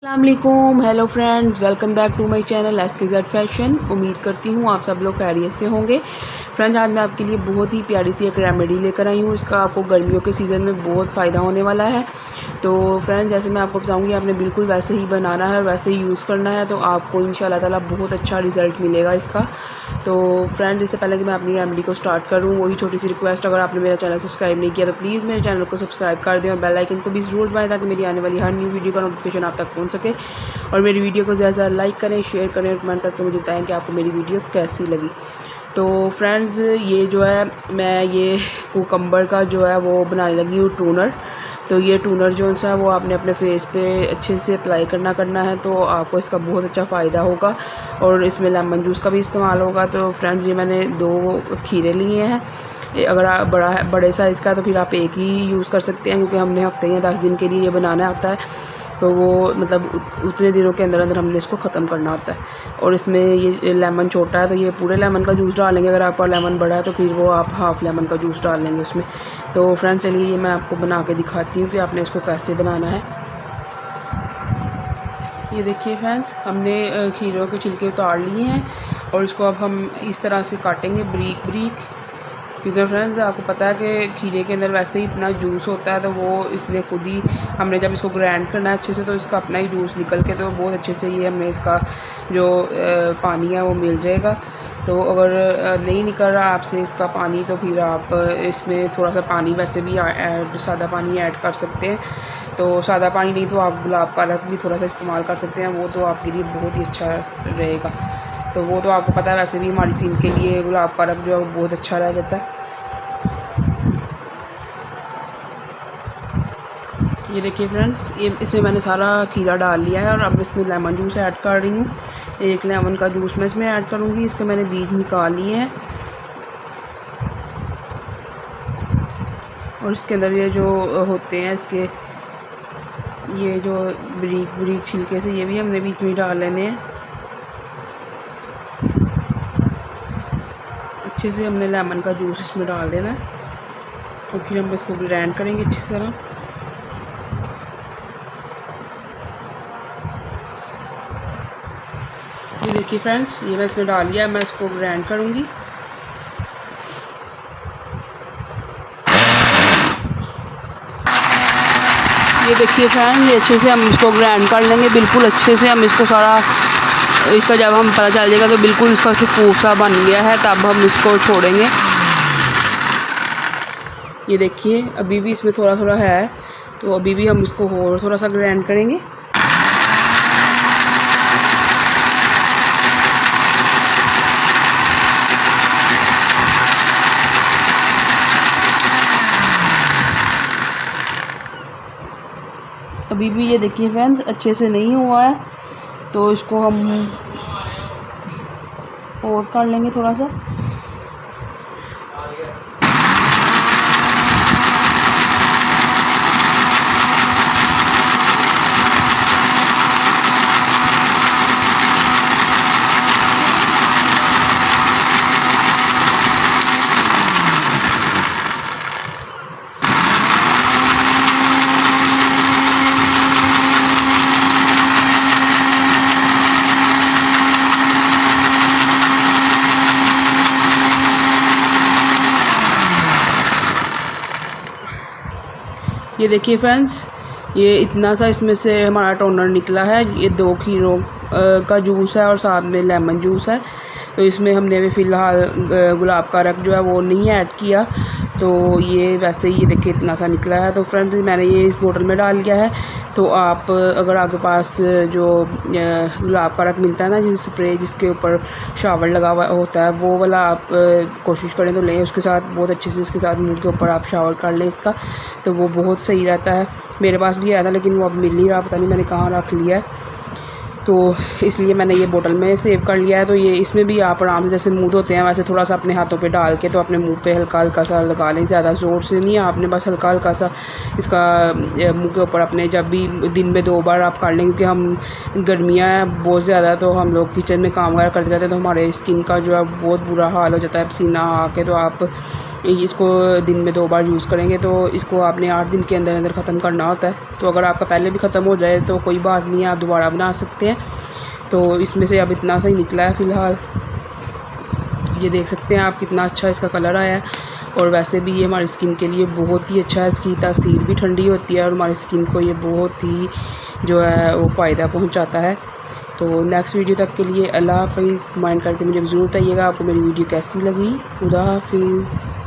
अस्सलामुअलैकुम, hello friends, welcome back to my channel SKZ फैशन। उम्मीद करती हूँ आप सब लोग खैरियत से होंगे। फ्रेंड्स, आज मैं आपके लिए बहुत ही प्यारी सी एक रेमेडी लेकर आई हूँ। इसका आपको गर्मियों के सीज़न में बहुत फ़ायदा होने वाला है। तो फ्रेंड्स, जैसे मैं आपको बताऊँगी, आपने बिल्कुल वैसे ही बनाना है और वैसे ही यूज़ करना है, तो आपको इंशाल्लाह ताला बहुत अच्छा रिज़ल्ट मिलेगा इसका। तो फ्रेंड्स, इससे पहले कि मैं अपनी रेमेडी को स्टार्ट करूँ, वही छोटी सी रिक्वेस्ट, अगर आपने मेरा चैनल सब्सक्राइब नहीं किया तो प्लीज़ मेरे चैनल को सब्सक्राइब कर दें और बेल आइकन को भी ज़रूर दबाएं ताकि मेरी आने वाली हर न्यू वीडियो का नोटिफिकेशन आप तक पहुँच सके। और मेरी वीडियो को ज़्यादा लाइक करें, शेयर करें, कमेंट करके मुझे बताएं कि आपको मेरी वीडियो कैसी लगी। तो फ्रेंड्स, ये जो है, मैं ये कुकम्बर का जो है वो बनाने लगी हूँ टोनर। तो ये टोनर जो सा वो आपने अपने फेस पे अच्छे से अप्लाई करना है, तो आपको इसका बहुत अच्छा फ़ायदा होगा। और इसमें लेमन जूस का भी इस्तेमाल होगा। तो फ्रेंड्स, ये मैंने 2 खीरे लिए हैं। अगर आप बड़े साइज़ का तो फिर आप एक ही यूज़ कर सकते हैं, क्योंकि हमने हफ्ते या 10 दिन के लिए ये बनाना होता है। तो वो मतलब उतने दिनों के अंदर अंदर हमने इसको ख़त्म करना होता है। और इसमें ये लेमन छोटा है तो ये पूरे लेमन का जूस डालेंगे। अगर आपका लेमन बड़ा है तो फिर वो आप हाफ़ लेमन का जूस डाल लेंगे उसमें। तो फ्रेंड्स, चलिए ये मैं आपको बना के दिखाती हूँ कि आपने इसको कैसे बनाना है। ये देखिए फ्रेंड्स, हमने खीरों के छिलके उतार लिए हैं और इसको अब हम इस तरह से काटेंगे बारीक बारीक, क्योंकि फ्रेंड्स आपको पता है कि खीरे के अंदर वैसे ही इतना जूस होता है, तो वो इसने खुद ही, हमने जब इसको ग्राइंड करना है अच्छे से तो इसका अपना ही जूस निकल के तो बहुत अच्छे से ये हमें इसका जो पानी है वो मिल जाएगा। तो अगर नहीं निकल रहा आपसे इसका पानी तो फिर आप इसमें थोड़ा सा पानी वैसे भी सादा पानी ऐड कर सकते हैं। तो सादा पानी नहीं तो आप गुलाब का रस भी थोड़ा सा इस्तेमाल कर सकते हैं, वो तो आपके लिए बहुत ही अच्छा रहेगा। तो वो तो आपको पता है, वैसे भी हमारी स्किन के लिए गुलाब का रंग जो है वो बहुत अच्छा रह जाता है। ये देखिए फ्रेंड्स, ये इसमें मैंने सारा खीरा डाल लिया है और अब इसमें लेमन जूस ऐड कर रही हूँ। एक लेमन का जूस मैं इसमें ऐड करूँगी। इसके मैंने बीज निकाल लिए हैं और इसके अंदर ये जो होते हैं इसके, ये जो बारीक बारीक छिलके से, ये भी हमने बीच में डाल लेने हैं। अच्छे से हमने लेमन का जूस इसमें डाल देना है और फिर हम इसको ग्राइंड करेंगे अच्छी तरह। ये देखिए फ्रेंड्स, ये मैं इसमें डाल लिया, मैं इसको ग्राइंड करूँगी। ये देखिए फ्रेंड्स, ये अच्छे से हम इसको ग्राइंड कर लेंगे, बिल्कुल अच्छे से हम इसको सारा, इसका जब हम पता चल जाएगा तो बिल्कुल इसका फूफ सा बन गया है, तब हम इसको छोड़ेंगे। ये देखिए, अभी भी इसमें थोड़ा थोड़ा है, तो अभी भी हम इसको और थोड़ा सा ग्राइंड करेंगे। अभी भी ये देखिए फ्रेंड्स, अच्छे से नहीं हुआ है, तो इसको हम और कर लेंगे थोड़ा सा। ये देखिए फ्रेंड्स, ये इतना सा इसमें से हमारा टोनर निकला है। ये 2 खीरों का जूस है और साथ में लेमन जूस है। तो इसमें हमने भी फ़िलहाल गुलाब का रंग जो है वो नहीं ऐड किया, तो ये वैसे ही ये देखिए इतना सा निकला है। तो फ्रेंड्स, मैंने ये इस बोतल में डाल लिया है। तो आप अगर आपके पास जो गुलाब का रंग मिलता है ना, जिस स्प्रे जिसके ऊपर शावर लगा हुआ होता है, वो वाला आप कोशिश करें तो लें। उसके साथ बहुत अच्छे से इसके साथ मुंह के ऊपर आप शावर कर लें इसका, तो वो बहुत सही रहता है। मेरे पास भी आया था लेकिन वो अब मिल नहीं रहा, पता नहीं मैंने कहाँ रख लिया है, तो इसलिए मैंने ये बोतल में सेव कर लिया है। तो ये इसमें भी आप आराम से, जैसे मुंह धोते हैं वैसे थोड़ा सा अपने हाथों पे डाल के तो अपने मुंह पे हल्का हल्का सा लगा लें, ज़्यादा ज़ोर से नहीं, आपने बस हल्का हल्का सा इसका मुंह के ऊपर अपने, जब भी दिन में 2 बार आप कर लें, क्योंकि हम गर्मियाँ हैं बहुत ज़्यादा, तो हम लोग किचन में काम वगैरह करते रहते हैं, तो हमारे स्किन का जो है बहुत बुरा हाल हो जाता है पसीना आके। तो आप इसको दिन में 2 बार यूज़ करेंगे तो इसको आपने 8 दिन के अंदर अंदर ख़त्म करना होता है। तो अगर आपका पहले भी ख़त्म हो जाए तो कोई बात नहीं है, आप दोबारा बना सकते हैं। तो इसमें से अब इतना सा ही निकला है फ़िलहाल। तो ये देख सकते हैं आप कितना अच्छा इसका कलर आया है। और वैसे भी ये हमारी स्किन के लिए बहुत ही अच्छा है, इसकी तासीर भी ठंडी होती है और हमारी स्किन को ये बहुत ही जो है वो फ़ायदा पहुँचाता है। तो नेक्स्ट वीडियो तक के लिए अल्लाह हाफ़िज़। कमेंट करके मुझे ज़रूर बताइएगा आपको मेरी वीडियो कैसी लगी। खुदा हाफ़िज़।